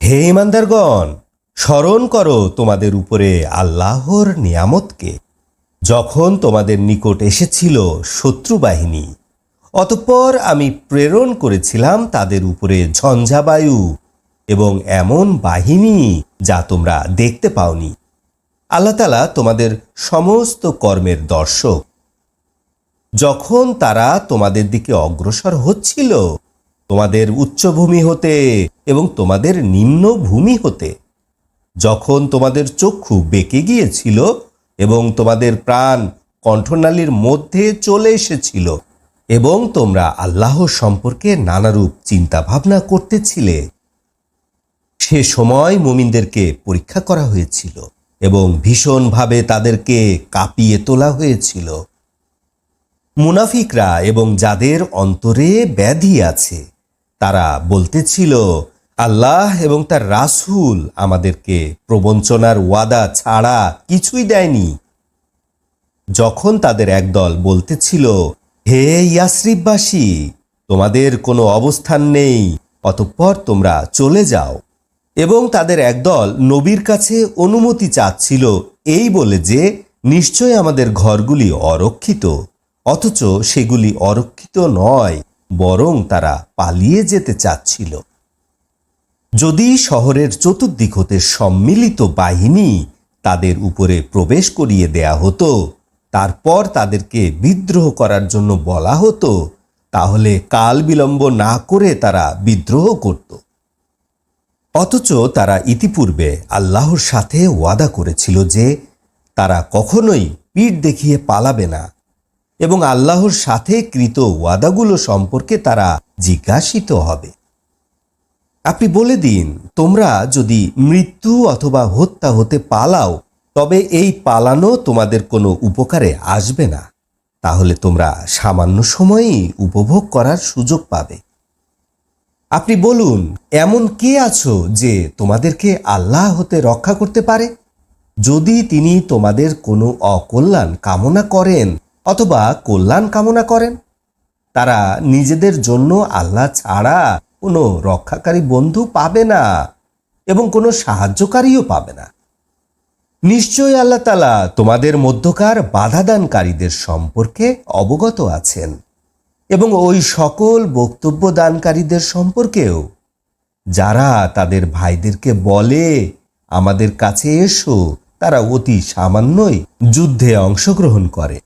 হে ঈমানদারগণ, স্মরণ করো তোমাদের উপরে আল্লাহর নিয়ামতকে, যখন তোমাদের নিকট এসেছিল শত্রু বাহিনী, অতঃপর আমি প্রেরণ করেছিলাম তাদের উপরে ঝঞ্ঝাবায়ু এবং এমন বাহিনী যা তোমরা দেখতে পাওনি। আল্লাহ তাআলা তোমাদের সমস্ত কর্মের দর্শক। যখন তারা তোমাদের দিকে অগ্রসর হচ্ছিল, তোমাদের উচ্চভূমি হতে এবং তোমাদের নিম্ন ভূমি হতে, যখন তোমাদের চক্ষু বেঁকে গিয়েছিল এবং তোমাদের প্রাণ কণ্ঠনালীর মধ্যে চলে এসেছিল এবং তোমরা আল্লাহ সম্পর্কে নানারূপ চিন্তা ভাবনা করতেছিলে, সে সময় মুমিনদেরকে পরীক্ষা করা হয়েছিল এবং ভীষণভাবে তাদেরকে কাঁপিয়ে তোলা হয়েছিল। মুনাফিকরা এবং যাদের অন্তরে ব্যাধি আছে, তারা বলতেছিল, আল্লাহ এবং তার রাসূল আমাদেরকে প্রবঞ্চনার ওয়াদা ছাড়া কিছুই দেয়নি। যখন তাদের একদল বলতেছিল, হে ইয়াসরিববাসী, তোমাদের কোনো অবস্থান নেই, অতঃপর তোমরা চলে যাও, এবং তাদের একদল নবীর কাছে অনুমতি চাচ্ছিল এই বলে যে নিশ্চয় আমাদের ঘরগুলি অরক্ষিত, অথচ সেগুলি অরক্ষিত নয়, বরং তারা পালিয়ে যেতে চাচ্ছিল। যদি শহরের চতুর্দিক হতে সম্মিলিত বাহিনী তাদের উপরে প্রবেশ করিয়ে দেয়া হতো, তারপর তাদেরকে বিদ্রোহ করার জন্য বলা হতো, তাহলে কাল বিলম্ব না করে তারা বিদ্রোহ করত। অথচ তারা ইতিপূর্বে আল্লাহর সাথে ওয়াদা করেছিল যে তারা কখনোই পিঠ দেখিয়ে পালাবে না, এবং আল্লাহর সাথে কৃত ওয়াদাগুলো সম্পর্কে তারা জিজ্ঞাসিত হবে। আপনি বলে দিন, তোমরা যদি মৃত্যু অথবা হত্যা হতে পালাও, তবে এই পালানো তোমাদের কোনো উপকারে আসবে না, তাহলে তোমরা সামান্য সময়ই উপভোগ করার সুযোগ পাবে। আপনি বলুন, এমন কে আছো যে তোমাদেরকে আল্লাহ হতে রক্ষা করতে পারে, যদি তিনি তোমাদের কোনো অকল্যাণ কামনা করেন অথবা কল্যাণ কামনা করেন? তারা নিজেদের জন্য আল্লাহ ছাড়া কোনো রক্ষাকারী বন্ধু পাবে না এবং কোনো সাহায্যকারীও পাবে না। নিশ্চয়ই আল্লাহ তাআলা তোমাদের মধ্যকার বাধাদানকারীদের সম্পর্কে অবগত আছেন, এবং ওই সকল বক্তব্য দানকারীদের সম্পর্কেও যারা তাদের ভাইদেরকে বলে, আমাদের কাছে এসো, তারা অতি সামান্যই যুদ্ধে অংশগ্রহণ করে।